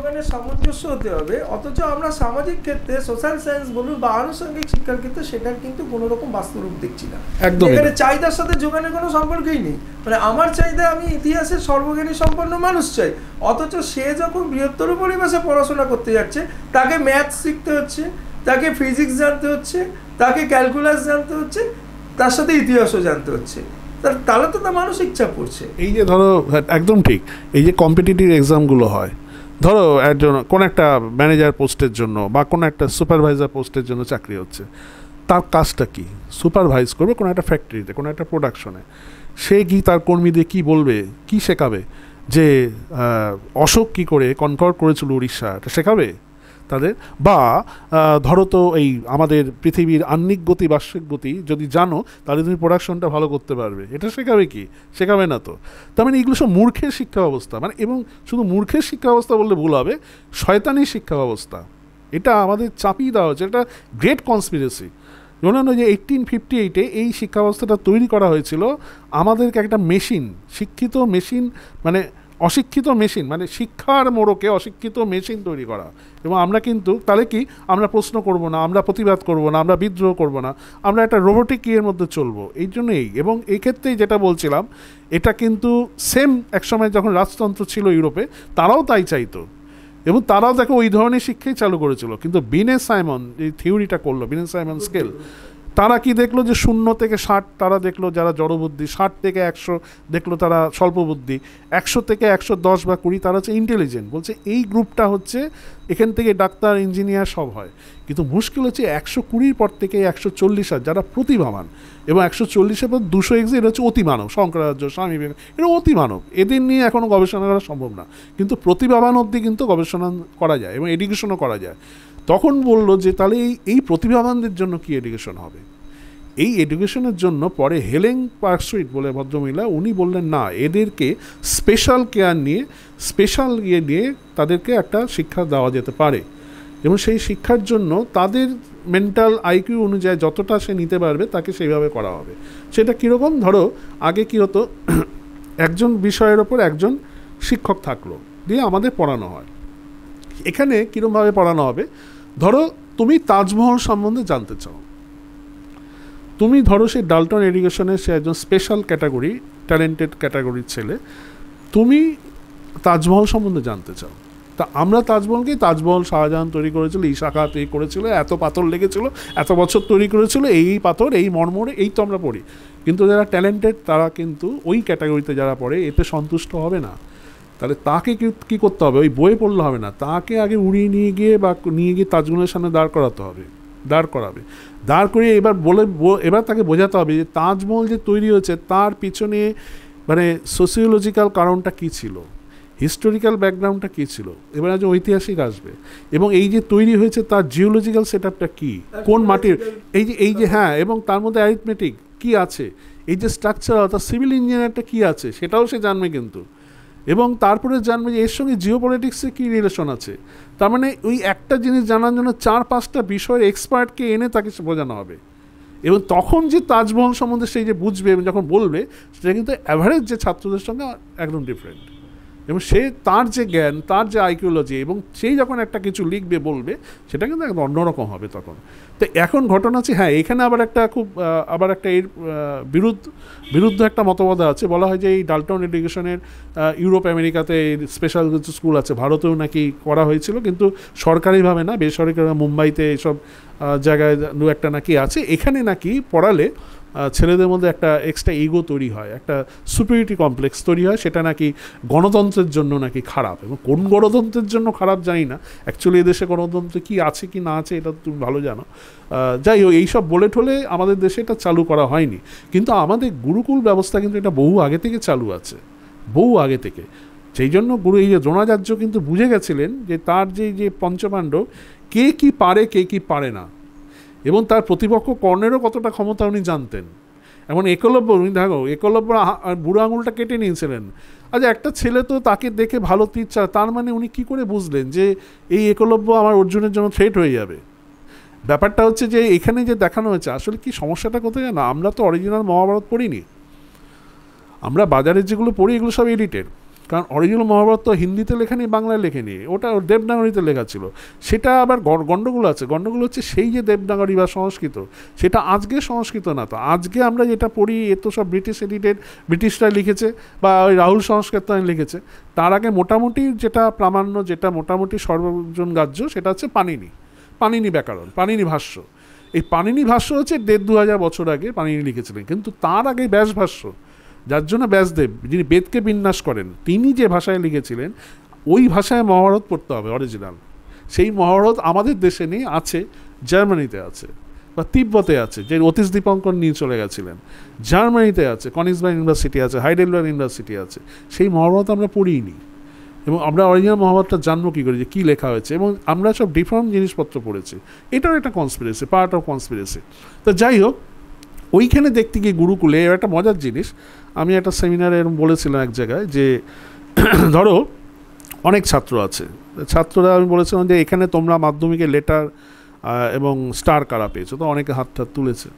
যোগানের সামঞ্জস্য হতে হবে, অথচ আমরা সামাজিক ক্ষেত্রে সোশ্যাল সায়েন্স বলুন বা আনুষঙ্গিক শিক্ষার ক্ষেত্রে সেটার কিন্তু কোনো রকম বাস্তবরূপ দেখছি না। এখানে চাহিদার সাথে যোগানের কোনো সম্পর্কই নেই। মানে আমার চাহিদা আমি ইতিহাসের সর্বজ্ঞানী সম্পন্ন মানুষ চাই, অথচ সে যখন বৃহত্তর পরিবেশে পড়াশোনা করতে যাচ্ছে তাকে ম্যাথস শিখতে হচ্ছে, তাকে ফিজিক্স জানতে হচ্ছে, তাকে ক্যালকুলাস জানতে হচ্ছে, তার সাথে ইতিহাসও জানতে হচ্ছে, তাহলে তো তার মানসিক চাপ পড়ছে। এই যে ধরো একদম ঠিক, এই যে কম্পিটিটিভ এক্সামগুলো হয়, ধরো একজন কোনো একটা ম্যানেজার পোস্টের জন্য বা কোনো একটা সুপারভাইজার পোস্টের জন্য চাকরি হচ্ছে, তার কাজটা কি? সুপারভাইজ করবে কোনো একটা ফ্যাক্টরিতে, কোনো একটা প্রোডাকশনে। সে কি তার কর্মীদের কি বলবে, কি শেখাবে? যে অশোক কী করে কনকর করেছিল উড়িষ্যা, এটা শেখাবে তাদের? বা ধরো তো এই আমাদের পৃথিবীর আহ্নিক গতি বার্ষিক গতি যদি জানো তাহলে তুমি প্রোডাকশনটা ভালো করতে পারবে, এটা শেখাবে কি? শেখাবে না তো। তার মানে এগুলো সব মূর্খের শিক্ষা ব্যবস্থা, মানে এবং শুধু মূর্খের শিক্ষা ব্যবস্থা বললে ভুল হবে, শয়তানি শিক্ষা ব্যবস্থা। এটা আমাদের চাপিয়ে দেওয়া হচ্ছে, এটা গ্রেট কনস্পিরেসি। জানো না যে 1858-এ এই শিক্ষা ব্যবস্থাটা তৈরি করা হয়েছিল আমাদেরকে একটা মেশিন, শিক্ষিত মেশিন মানে অশিক্ষিত মেশিন, মানে শিক্ষার মোড়কে অশিক্ষিত মেশিন তৈরি করা। এবং আমরা কিন্তু তাহলে কি, আমরা প্রশ্ন করব না, আমরা প্রতিবাদ করব না, আমরা বিদ্রোহ করব না, আমরা একটা রোবোটিক ইয়ের মধ্যে চলবো। এই জন্যই, এবং এই ক্ষেত্রেই যেটা বলছিলাম, এটা কিন্তু সেম একসময় যখন রাজতন্ত্র ছিল ইউরোপে, তারাও তাই চাইতো এবং তারাও দেখো ওই ধরনের শিক্ষাই চালু করেছিল। কিন্তু বিনে সাইমন এই থিওরিটা করলো, বিনে সাইমন স্কেল, তারা কি দেখলো যে 0 থেকে 60 তারা দেখলো যারা জড়বুদ্ধি, 60 থেকে 100 দেখলো তারা স্বল্প বুদ্ধি, 100 থেকে 110 বা 20 তারা হচ্ছে ইন্টেলিজেন্ট। বলছে এই গ্রুপটা হচ্ছে এখান থেকে ডাক্তার ইঞ্জিনিয়ার সব হয়। কিন্তু মুশকিল হচ্ছে 120 পর থেকে 140 যারা প্রতিভাবান, এবং 140 পর 200 এরা হচ্ছে অতিমানব, শঙ্করাচার্য, স্বামী বিবেকানন্দ, এরা অতিমানব, এদের নিয়ে এখনও গবেষণা করা সম্ভব না। কিন্তু প্রতিভাবান অবধি কিন্তু গবেষণা করা যায় এবং এডুকেশনও করা যায়। তখন বললো যে তাহলে এই প্রতিভাবানদের জন্য কি এডুকেশন হবে? এই এডুকেশনের জন্য পরে হেলেন পার্কসুইট বলে ভদ্রমহিলা, উনি বললেন না, এদেরকে স্পেশাল কেয়ার নিয়ে, স্পেশাল ইয়ে নিয়ে তাদেরকে একটা শিক্ষা দেওয়া যেতে পারে, এবং সেই শিক্ষার জন্য তাদের মেন্টাল আইকিউ অনুযায়ী যতটা সে নিতে পারবে তাকে সেইভাবে করা হবে। সেটা কীরকম? ধরো আগে কী হতো, একজন বিষয়ের ওপর একজন শিক্ষক থাকলো, দিয়ে আমাদের পড়ানো হয়। এখানে কীরকমভাবে পড়ানো হবে? ধরো তুমি তাজমহল সম্বন্ধে জানতে চাও, তুমি ধরো সেই ডাল্টন এডুকেশনের সে একজন স্পেশাল ক্যাটাগরি, ট্যালেন্টেড ক্যাটাগরির ছেলে, তুমি তাজমহল সম্বন্ধে জানতে চাও। তা আমরা তাজমহলকেই, তাজমহল শাহজাহান তৈরি করেছিল, এই শাখা তৈরি করেছিল, এত পাথর লেগেছিল, এত বছর তৈরি করেছিল, এই পাথর, এই মর্মরে, এই তো আমরা পড়ি। কিন্তু যারা ট্যালেন্টেড তারা কিন্তু ওই ক্যাটাগরিতে যারা পড়ে এতে সন্তুষ্ট হবে না। তাহলে তাকে কী করতে হবে? ওই বই পড়লে হবে না, তাকে আগে উড়িয়ে নিয়ে গিয়ে বা নিয়ে গিয়ে তাজমহলের সামনে দাঁড় করাতে হবে, দাঁড় করাবে, দাঁড় করিয়ে এবার তাকে বোঝাতে হবে যে তাজমহল যে তৈরি হয়েছে তার পিছনে মানে সোসিওলজিক্যাল কারণটা কী ছিল, হিস্টোরিক্যাল ব্যাকগ্রাউন্ডটা কী ছিল। এবার আজ ঐতিহাসিক আসবে, এবং এই যে তৈরি হয়েছে তার জিওলজিক্যাল সেট আপটা কী, কোন মাটির, এই যে হ্যাঁ, এবং তার মধ্যে অ্যারিথমেটিক কী আছে, এই যে স্ট্রাকচার অর্থাৎ সিভিল ইঞ্জিনিয়ারটা কী আছে সেটাও সে জানবে কিন্তু, এবং তারপরে জানবে যে এর সঙ্গে জিওপলিটিক্সের কী রিলেশন আছে। তার মানে ওই একটা জিনিস জানার জন্য 4-5টা বিষয়ের এক্সপার্টকে এনে তাকে বোঝানো হবে, এবং তখন যে তাজমহল সম্বন্ধে সেই যে বুঝবে এবং যখন বলবে সেটা কিন্তু অ্যাভারেজ যে ছাত্রদের সঙ্গে একদম ডিফারেন্ট, এবং সে তার যে জ্ঞান, তার যে আইকিওলজি, এবং সেই যখন একটা কিছু লিখবে বলবে সেটা কিন্তু একদম অন্যরকম হবে তখন। তো এখন ঘটনা আছে, হ্যাঁ এখানে আবার একটা এর বিরুদ্ধে একটা মতবাদ আছে। বলা হয় যে এই ডাল্টন এডুকেশনের ইউরোপ আমেরিকাতে স্পেশাল কিছু স্কুল আছে, ভারতেও নাকি করা হয়েছিল, কিন্তু সরকারিভাবে না, বেসরকারি, মুম্বাইতে এইসব জায়গায় একটা নাকি আছে। এখানে নাকি পড়ালে ছেলেদের মধ্যে একটা এক্সট্রা ইগো তৈরি হয়, একটা সুপিরিয়রিটি কমপ্লেক্স তৈরি হয়, সেটা নাকি গণতন্ত্রের জন্য নাকি খারাপ। এবং কোন গণতন্ত্রের জন্য খারাপ জানি না, অ্যাকচুয়ালি এদেশে গণতন্ত্র কি আছে কি না আছে এটা তুমি ভালো জানো। যাই হোক, এইসব বলে ঠলে আমাদের দেশে এটা চালু করা হয়নি, কিন্তু আমাদের গুরুকুল ব্যবস্থা কিন্তু এটা বহু আগে থেকে চালু আছে, বহু আগে থেকে। সেই জন্য এই যে দ্রোণাচার্য কিন্তু বুঝে গেছিলেন যে তার যে পঞ্চপাণ্ডব কে কি পারে কে কি পারে না, এবং তার প্রতিপক্ষ কর্ণেরও কতটা ক্ষমতা উনি জানতেন। এমন একলব্য, উনি দেখো একলব্য বুড়ো আঙুলটা কেটে নিয়েছিলেন। আচ্ছা, একটা ছেলে তো তাকে দেখে ভালো তীর, তার মানে উনি কি করে বুঝলেন যে এই একলব্য আমার অর্জুনের জন্য থ্রেট হয়ে যাবে? ব্যাপারটা হচ্ছে যে এখানে যে দেখানো হয়েছে আসলে কি সমস্যাটা কোথায় জানো? আমরা তো অরিজিনাল মহাভারত পড়িনি, আমরা বাজারের যেগুলো পড়ি এগুলো সব এডিটেড। কারণ অরিজিনাল মহাভারত তো হিন্দিতে লেখেনি, বাংলায় লেখেনি, ওটা দেবনাগরীতে লেখা ছিল। সেটা আবার গণ্ডগোল আছে। গণ্ডগোল হচ্ছে সেই যে দেবনাগরী বা সংস্কৃত, সেটা আজকে সংস্কৃত না। তো আজকে আমরা যেটা পড়ি এ তো সব ব্রিটিশ এডিটেড, ব্রিটিশরা লিখেছে বা ওই রাহুল সংস্কৃতায়ন লিখেছে। তার আগে মোটামুটি যেটা প্রামাণ্য, যেটা মোটামুটি সর্বজন গ্রাহ্য, সেটা হচ্ছে পাণিনি ব্যাকরণ, পাণিনি ভাষ্য। এই পাণিনি ভাষ্য হচ্ছে ১,৫০০ বছর আগে পাণিনি লিখেছিলেন। কিন্তু তার আগে ব্যাস ভাষ্য, যার জন্য ব্যাসদেব যিনি বেদকে বিন্যাস করেন, তিনি যে ভাষায় লিখেছিলেন ওই ভাষায় মহাভারত পড়তে হবে অরিজিনাল। সেই মহাভারত আমাদের দেশে নেই, আছে জার্মানিতে আছে বা তিব্বতে আছে, যে অতীশ দীপঙ্কর নিয়ে চলে গেছিলেন। জার্মানিতে আছে, কনিগ্সবার্গ ইউনিভার্সিটি আছে, হাইডেলবার্গ ইউনিভার্সিটি আছে। সেই মহাভারত আমরা পড়িনি, এবং আমরা অরিজিনাল মহাভারতটা জানবো কী করে যে কী লেখা হয়েছে, এবং আমরা সব ডিফারেন্ট জিনিসপত্র পড়েছি। এটাও একটা কনস্পিরেসি, পার্ট অফ কনস্পিরেসি। তো যাই হোক, ওইখানে দেখতে গিয়ে গুরুকুলে একটা মজার জিনিস, আমি একটা সেমিনারে এরকম বলেছিলাম এক জায়গায় যে ধরো অনেক ছাত্র আছে, ছাত্ররা আমি বলেছিলাম যে এখানে তোমরা মাধ্যমিকে লেটার এবং স্টার কারা পেয়েছো, তো অনেকে হাত তুলেছে।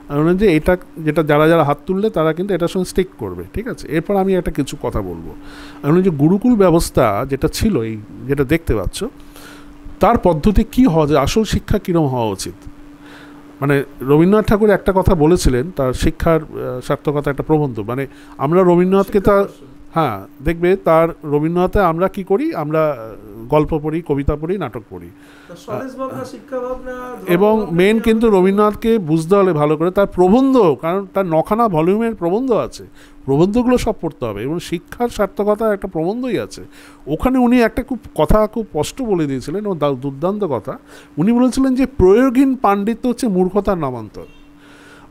আমি বললাম যে এটা যেটা যারা হাত তুললে তারা কিন্তু এটার সঙ্গে স্টিক করবে, ঠিক আছে। এরপর আমি একটা কিছু কথা বলবো। আমি বললাম যে গুরুকুল ব্যবস্থা যেটা ছিল, এই যেটা দেখতে পাচ্ছ, তার পদ্ধতি কী হওয়া যায়, আসল শিক্ষা কীরকম হওয়া উচিত। মানে রবীন্দ্রনাথ ঠাকুর একটা কথা বলেছিলেন, তার শিক্ষার সার্থকতা একটা প্রবন্ধ। মানে আমরা রবীন্দ্রনাথকে তার, হ্যাঁ দেখবে তার রবীন্দ্রনাথে আমরা কি করি, আমরা গল্প পড়ি, কবিতা পড়ি, নাটক পড়ি, এবং মেন কিন্তু রবীন্দ্রনাথকে বুঝতে হলে ভালো করে তার প্রবন্ধ, কারণ তার 9খানা ভলিউমের প্রবন্ধ আছে, প্রবন্ধগুলো সব পড়তে হবে। এবং শিক্ষার সার্থকতা একটা প্রবন্ধই আছে ওখানে। উনি একটা খুব স্পষ্ট বলে দিয়েছিলেন, ও দুর্দান্ত কথা। উনি বলেছিলেন যে প্রয়োগহীন পাণ্ডিত্য হচ্ছে মূর্খতার নামান্তর,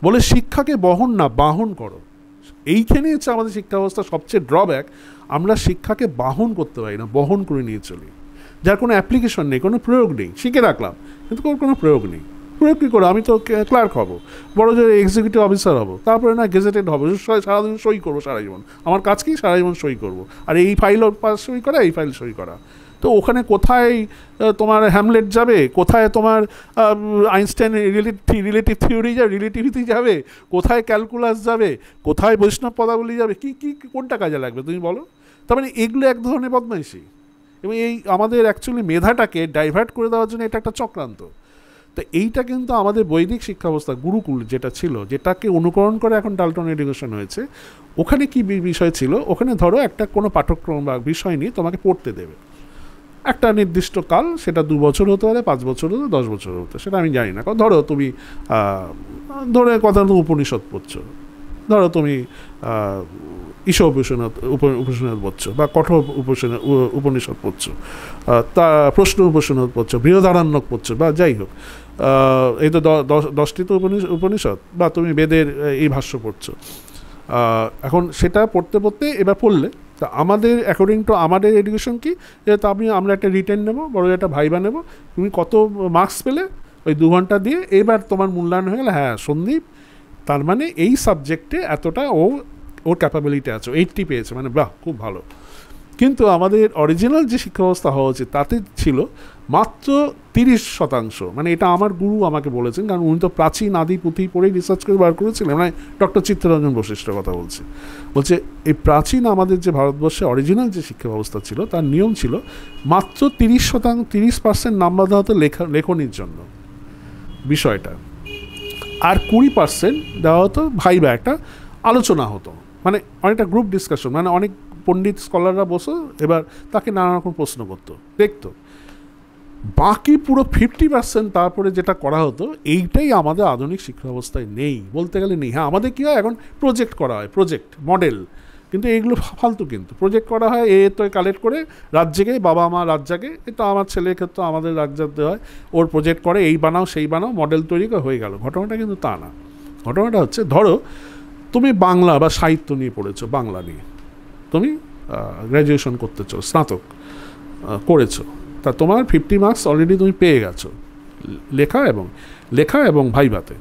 বলে শিক্ষাকে বহন না বাহন করো। এইখানেই হচ্ছে আমাদের শিক্ষা ব্যবস্থা সবচেয়ে ড্রব্যাক। আমরা শিক্ষাকে বাহন করতে পারি না, বহন করে নিয়ে চলি, যার কোনো অ্যাপ্লিকেশন নেই, কোনো প্রয়োগ নেই। শিখে রাখলাম কিন্তু কোনো প্রয়োগ নেই। প্রয়োগ কী করো, আমি তো ক্লার্ক হব, বড় যে এক্সিকিউটিভ অফিসার হব, তারপরে না গেজেটেড হবো, সারাদিন সই করবো সারা জীবন। আমার কাজ কি, সারা জীবন সই করবো, আর এই ফাইল সই করা, এই ফাইল সই করা। তো ওখানে কোথায় তোমার হ্যামলেট যাবে, কোথায় তোমার আইনস্টাইন রিলেটিভ থিওরি যাবে, রিলেটিভিটি যাবে, কোথায় ক্যালকুলাস যাবে, কোথায় বৈষ্ণব পদাবলী যাবে, কি কোনটা কাজে লাগবে তুমি বলো। তার মানে এগুলো এক ধরনের বদমাইশি, এবং এই আমাদের অ্যাকচুয়ালি মেধাটাকে ডাইভার্ট করে দেওয়ার জন্য এটা একটা চক্রান্ত। তো এইটা কিন্তু আমাদের বৈদিক শিক্ষা ব্যবস্থা, গুরুকুল যেটা ছিল, যেটাকে অনুকরণ করে এখন ডাল্টন এডুকেশন হয়েছে, ওখানে কি বিষয় ছিল, ওখানে ধরো একটা কোনো পাঠ্যক্রম বা বিষয় নিয়ে তোমাকে পড়তে দেবে একটা নির্দিষ্ট কাল, সেটা 2 বছর হতে পারে, 5 বছর হতে, 10 বছর হতে, সেটা আমি জানি না। ধরো তুমি ধরে কথা উপনিষদ পড়ছো, ধরো তুমি ঈশা উপনিষদ পড়ছো বা কঠোর উপনিষদ পড়ছো, তা প্রশ্ন উপনিষদ পড়ছো, বৃহদারণ্যক পড়ছো, বা যাই হোক, এই তো 10টি তো উপনিষদ, বা তুমি বেদের এই ভাষ্য পড়ছো। এখন সেটা পড়তে পড়তে এবার পড়লে, তা আমাদের অ্যাকর্ডিং টু আমাদের এডুকেশন কি, যে তা আমরা একটা রিটেন নেবো, বড় একটা ভাইবা নেবো, তুমি কত মার্কস পেলে ওই 2 ঘন্টা দিয়ে, এবার তোমার মূল্যায়ন হয়ে গেলে, হ্যাঁ সন্দীপ তার মানে এই সাবজেক্টে এতটা ওর ক্যাপাবিলিটি আছে, 80 পেয়েছে, মানে বাহ খুব ভালো। কিন্তু আমাদের অরিজিনাল যে শিক্ষা ব্যবস্থা হওয়া উচিত তাতে ছিল মাত্র 30%। মানে এটা আমার গুরু আমাকে বলেছেন, কারণ উনি তো প্রাচীন আদি পুঁথি পড়েই রিসার্চ করে বার করেছিলেন। মানে ডক্টর চিত্তরঞ্জন বশিষ্ঠের কথা বলছে এই প্রাচীন আমাদের যে ভারতবর্ষে অরিজিনাল যে শিক্ষা ব্যবস্থা ছিল, তার নিয়ম ছিল মাত্র 30% নাম্বার দেওয়া হতো লেখনির জন্য বিষয়টা, আর 20% দেওয়া হতো ভাইবা, একটা আলোচনা হতো, মানে অনেকটা গ্রুপ ডিসকাশন, মানে অনেক পণ্ডিত স্কলাররা বসে এবার তাকে নানা রকম প্রশ্ন করতো, দেখতো। বাকি পুরো 50% তারপরে যেটা করা হতো, এইটাই আমাদের আধুনিক শিক্ষা ব্যবস্থায় নেই, বলতে গেলে নেই। হ্যাঁ, আমাদের কী হয়, এখন প্রজেক্ট করা হয়, প্রজেক্ট মডেল, কিন্তু এইগুলো ফালতু। কিন্তু প্রজেক্ট করা হয়, তো কালেক্ট করে রাজ্যকে, বাবা মা রাজ্যাকে, এটা আমার ছেলের ক্ষেত্রে আমাদের রাজ্যাতে হয়, ওর প্রজেক্ট করে, এই বানাও সেই বানাও, মডেল তৈরি করে হয়ে গেল। ঘটনাটা কিন্তু তা না। ঘটনাটা হচ্ছে, ধরো তুমি বাংলা বা সাহিত্য নিয়ে পড়েছো, বাংলা নিয়ে তুমি গ্র্যাজুয়েশন করতেছো, স্নাতক করেছো, তা তোমার 50 মার্কস অলরেডি তুমি পেয়ে গেছো লেখা এবং ভাইভাতে।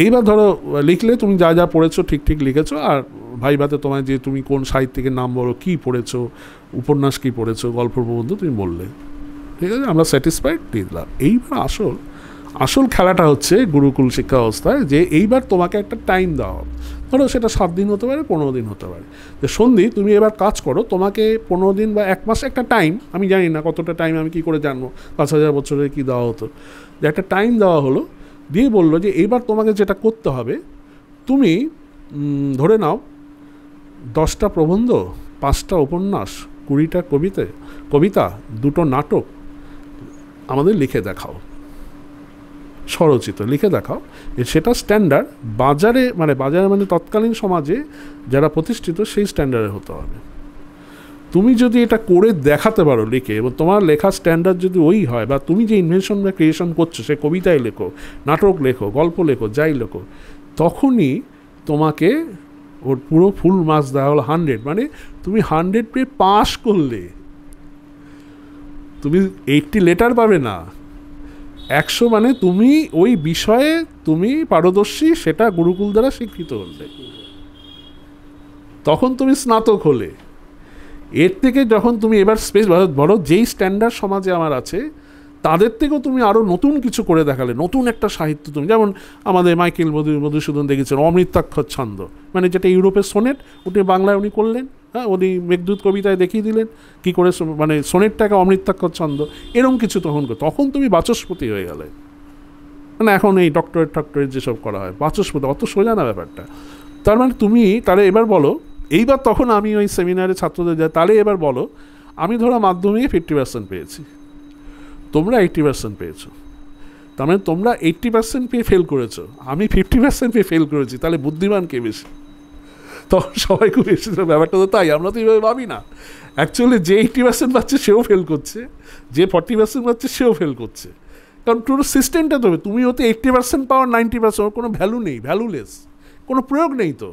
এইবার ধরো লিখলে, তুমি যা যা পড়েছো ঠিক লিখেছো, আর ভাইভাতে তোমায় যে তুমি কোন সাহিত্যিকের নাম বলো, কী পড়েছো, উপন্যাস কী পড়েছো, গল্প প্রবন্ধ তুমি বললে, ঠিক আছে, আমরা স্যাটিসফাইড দিয়ে দিলাম। এইবার আসল খেলাটা হচ্ছে গুরুকুল শিক্ষা ব্যবস্থায়, যে এইবার তোমাকে একটা টাইম দেওয়া হবে, ধরো সেটা 7 দিন হতে পারে, 15 দিন হতে পারে। যে সন্ধি তুমি এবার কাজ করো, তোমাকে 15 দিন বা 1 মাস একটা টাইম, আমি জানি না কতটা টাইম, আমি কী করে জানবো 5000 বছরে কী দেওয়া হতো, যে একটা টাইম দেওয়া হলো, দিয়ে বললো যে এইবার তোমাকে যেটা করতে হবে, তুমি ধরে নাও 10টা প্রবন্ধ, 5টা উপন্যাস, 20টা কবিতা, 2টো নাটক আমাদের লিখে দেখাও, স্বরচিত লিখে দেখাও। সেটা স্ট্যান্ডার্ড বাজারে মানে তৎকালীন সমাজে যারা প্রতিষ্ঠিত সেই স্ট্যান্ডার্ডে হতে হবে। তুমি যদি এটা করে দেখাতে পারো লিখে, এবং তোমার লেখার স্ট্যান্ডার্ড যদি ওই হয়, বা তুমি যে ইনভেনশন বা ক্রিয়েশন করছো, সে কবিতায় লেখো, নাটক লেখো, গল্প লেখো, যাই লেখো, তখনই তোমাকে ওর পুরো ফুল মার্কস দেওয়া হলো 100। মানে তুমি 100 পেয়ে পাস করলে তুমি 80 লেটার পাবে না, 100 মানে তুমি ওই বিষয়ে তুমি পারদর্শী, সেটা গুরুকুল দ্বারা স্বীকৃত হলে, তখন তুমি স্নাতক হলে। এর থেকে যখন তুমি এবার স্পেস বড়, যেই স্ট্যান্ডার্ড সমাজে আমার আছে তাদের থেকেও তুমি আরও নতুন কিছু করে দেখালে, নতুন একটা সাহিত্য, তুমি যেমন আমাদের মাইকেল মধুসূদন দেখেছেন অমৃতাক্ষর ছন্দ, মানে যেটা ইউরোপের সোনেট, ওটি বাংলায় উনি করলেন। হ্যাঁ, উনি মেঘদূত কবিতায় দেখিয়ে দিলেন কী করে মানে সোনেটটাকে অমৃতাক্ষর ছন্দ, এরকম কিছু তখন তুমি বাচস্পতি হয়ে গেলে। মানে এখন এই ডক্টরেট যেসব করা হয়, বাচস্পতি, অত সোজা না ব্যাপারটা। তার মানে তুমি তাহলে এবার বলো, এইবার তখন আমি ওই সেমিনারে ছাত্রদের যাই, তাহলে এবার বলো, আমি ধরো মাধ্যমিকে 50% পেয়েছি, তোমরা 80% পেয়েছো, তার মানে তোমরা 80% পেয়ে ফেল করেছো, আমি 50% পেয়ে ফেল করেছি, তাহলে বুদ্ধিমান কে বেশি? তখন সবাই খুব বেশি, ব্যাপারটা তো তাই, আমরা তো এইভাবে ভাবি না। অ্যাকচুয়ালি যে 80% পাচ্ছে সেও ফেল করছে, যে 40% পাচ্ছে সেও ফেল করছে, কারণ পুরো সিস্টেমটা তো, তুমি ওতে 80% পাওয়ার 90% কোনো ভ্যালু নেই, ভ্যালুলেস, কোনো প্রয়োগ নেই। তো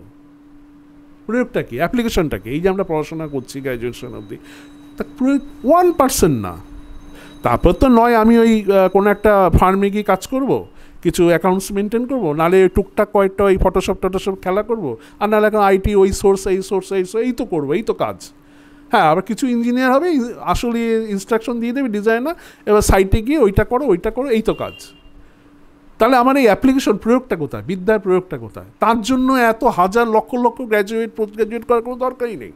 প্রয়োগটা কি, অ্যাপ্লিকেশনটা কি? এই যে আমরা পড়াশোনা করছি গ্র্যাজুয়েশন অবধি, তা প্রয়োগ 1% না। তারপর তো নয় আমি ওই কোনো একটা ফার্মে গিয়ে কাজ করব, কিছু অ্যাকাউন্টস মেনটেন করবো, নাহলে টুকটাক কয়েকটা ওই ফটোশপ খেলা করবো, আর নাহলে এখন আইটি ওই সোর্স এই তো করবো, এই তো কাজ। হ্যাঁ, আবার কিছু ইঞ্জিনিয়ার হবে, আসলে ইনস্ট্রাকশন দিয়ে দেবে ডিজাইনার, এবার সাইটে গিয়ে ওইটা করো, এই তো কাজ। তাহলে আমার এই অ্যাপ্লিকেশন প্রয়োগটা কোথায়, বিদ্যার প্রয়োগটা কোথায়? তার জন্য এত হাজার lakh lakh graduate post graduate করার কোনো দরকারই নেই।